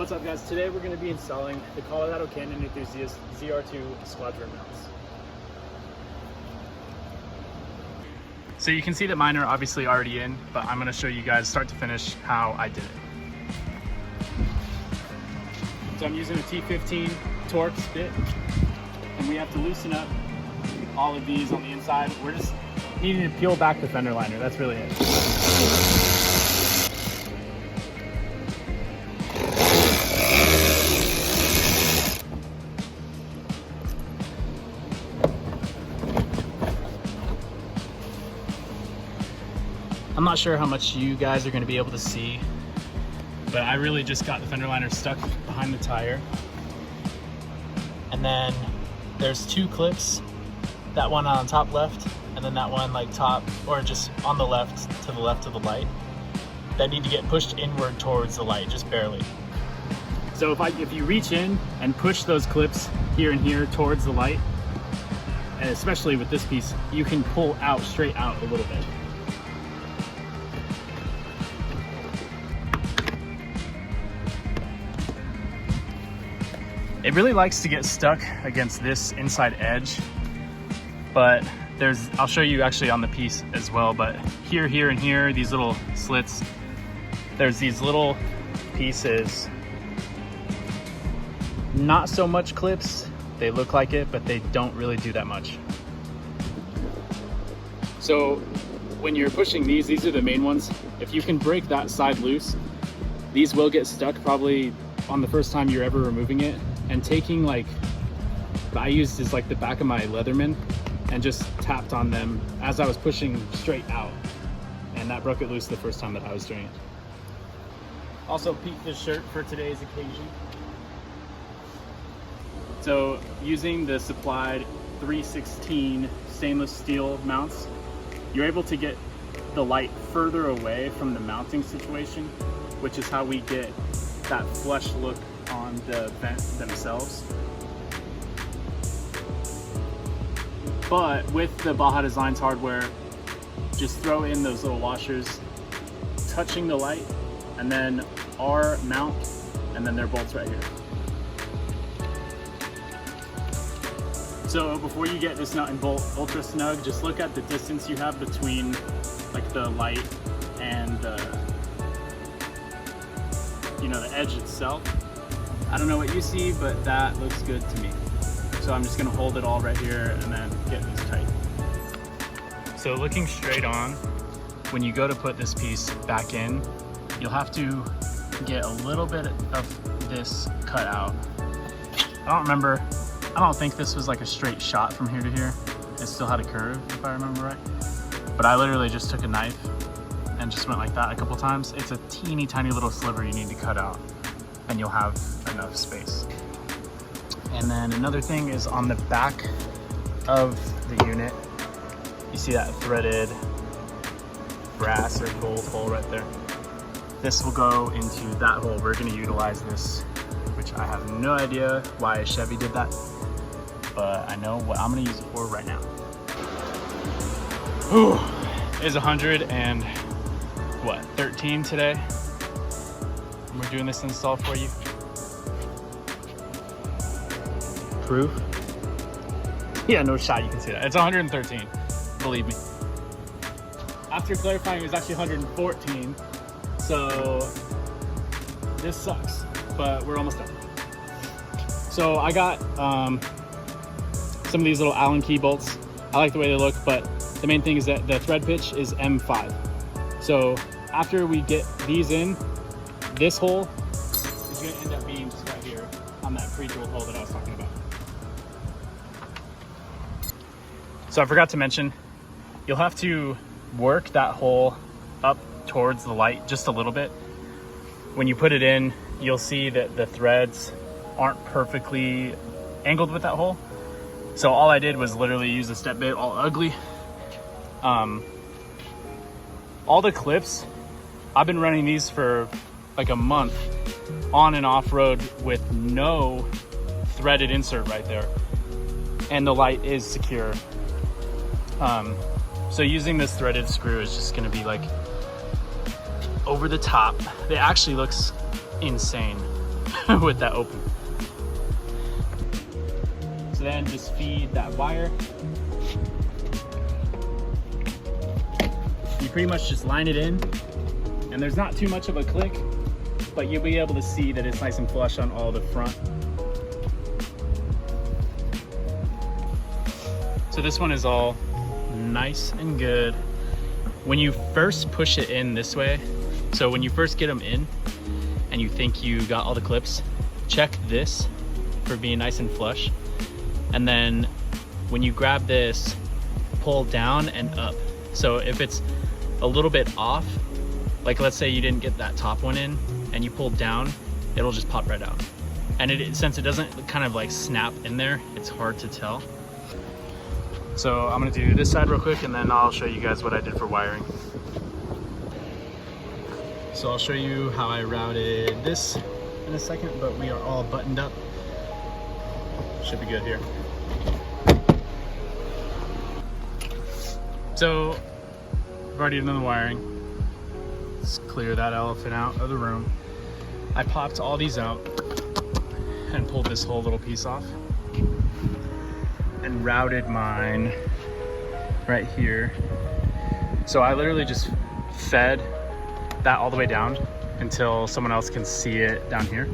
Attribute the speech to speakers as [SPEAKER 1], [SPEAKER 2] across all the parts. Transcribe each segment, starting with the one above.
[SPEAKER 1] What's up guys, today we're going to be installing the Colorado Canyon Enthusiast ZR2 Squadron mounts. So you can see that mine are obviously already in, but I'm going to show you guys start to finish how I did it. So I'm using a T15 Torx bit, and we have to loosen up all of these on the inside. We're just needing to peel back the fender liner, that's really it. I'm not sure how much you guys are going to be able to see, but I really just got the fender liner stuck behind the tire. And then there's two clips, that one on top left, and then that one like top, or just on the left, to the left of the light, that need to get pushed inward towards the light, just barely. So if you reach in and push those clips here and here towards the light, and especially with this piece, you can pull out, straight out a little bit. It really likes to get stuck against this inside edge, but I'll show you actually on the piece as well, but here, and here, these little slits, there's these little pieces, not so much clips, they look like it, but they don't really do that much. So when you're pushing these are the main ones. If you can break that side loose, these will get stuck probably on the first time you're ever removing it. And taking, like, I used is like the back of my Leatherman and just tapped on them as I was pushing straight out, and that broke it loose the first time that I was doing it. Also peeped this shirt for today's occasion. So using the supplied 316 stainless steel mounts, you're able to get the light further away from the mounting situation, which is how we get that flush look on the vent themselves. But with the Baja Designs hardware, just throw in those little washers touching the light, and then our mount, and then their bolts right here. So before you get this nut and bolt ultra snug, just look at the distance you have between like the light and the edge itself. I don't know what you see, but that looks good to me. So I'm just gonna hold it all right here and then get these tight. So looking straight on, when you go to put this piece back in, you'll have to get a little bit of this cut out. I don't think this was like a straight shot from here to here. It still had a curve, if I remember right. But I literally just took a knife and just went like that a couple times. It's a teeny tiny little sliver you need to cut out, and you'll have enough space. And then another thing is on the back of the unit, you see that threaded brass or gold hole right there. This will go into that hole. We're gonna utilize this, which I have no idea why Chevy did that, but I know what I'm gonna use it for right now. Ooh, it is 113 today. And we're doing this install for you. Proof? Yeah, no shot you can see that. It's 113, believe me. After clarifying, it was actually 114. So this sucks, but we're almost done. So I got some of these little Allen key bolts. I like the way they look, but the main thing is that the thread pitch is M5. So after we get these in, this hole is going to end up being just right here on that pre-drilled hole that I was talking about. So I forgot to mention, you'll have to work that hole up towards the light just a little bit. When you put it in, you'll see that the threads aren't perfectly angled with that hole. So all I did was literally use a step bit, all ugly. All the clips, I've been running these for like a month on and off road with no threaded insert right there, and the light is secure. So using this threaded screw is just gonna be like over the top. It actually looks insane. with that open. So then just feed that wire. You pretty much just line it in, and there's not too much of a click, but you'll be able to see that it's nice and flush on all the front. So this one is all nice and good. When you first push it in this way, so when you first get them in and you think you got all the clips, check this for being nice and flush. And then when you grab this, pull down and up. So if it's a little bit off, like let's say you didn't get that top one in and you pulled down, it'll just pop right out. And since it doesn't kind of like snap in there, it's hard to tell. So I'm gonna do this side real quick and then I'll show you guys what I did for wiring. So I'll show you how I routed this in a second, but we are all buttoned up. Should be good here. So I've already done the wiring. Let's clear that elephant out of the room. I popped all these out and pulled this whole little piece off and routed mine right here. So I literally just fed that all the way down until someone else can see it down here.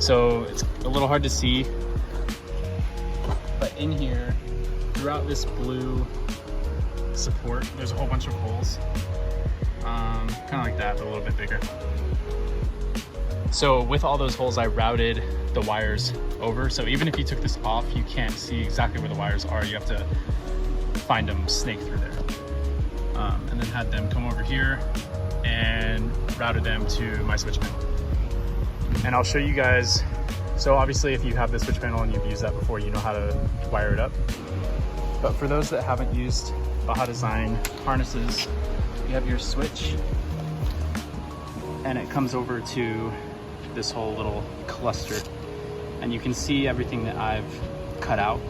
[SPEAKER 1] So it's a little hard to see, but in here, throughout this blue support, there's a whole bunch of holes, kind of like that, but a little bit bigger. So with all those holes, I routed the wires over. So even if you took this off, you can't see exactly where the wires are. You have to find them, snake through there. And then had them come over here and routed them to my switch panel. And I'll show you guys. So obviously if you have this switch panel and you've used that before, you know how to wire it up. But for those that haven't used Baja Design harnesses, you have your switch and it comes over to this whole little cluster, and you can see everything that I've cut out.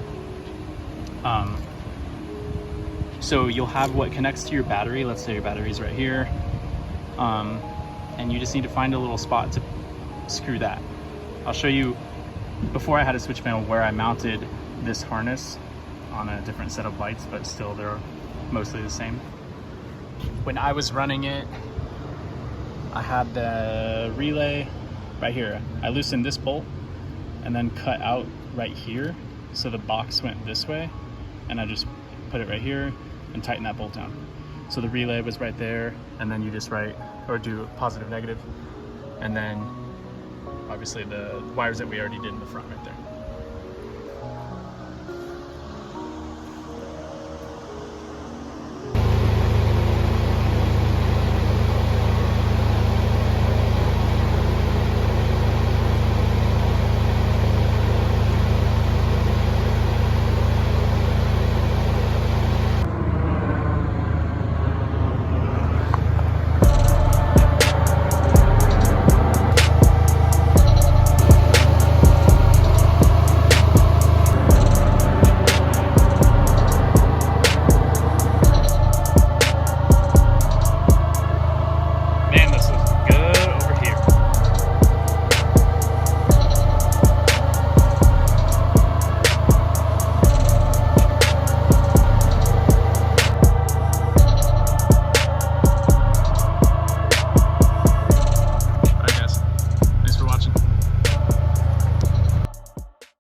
[SPEAKER 1] So you'll have what connects to your battery. Let's say your battery's right here, and you just need to find a little spot to screw that. I'll show you, before I had a switch panel, where I mounted this harness on a different set of lights, but still they're mostly the same. When I was running it, I had the relay right here. I loosened this bolt and then cut out right here, so the box went this way, and I just put it right here and tighten that bolt down. So the relay was right there, and then you just write or do positive, negative, and then obviously the wires that we already did in the front right there.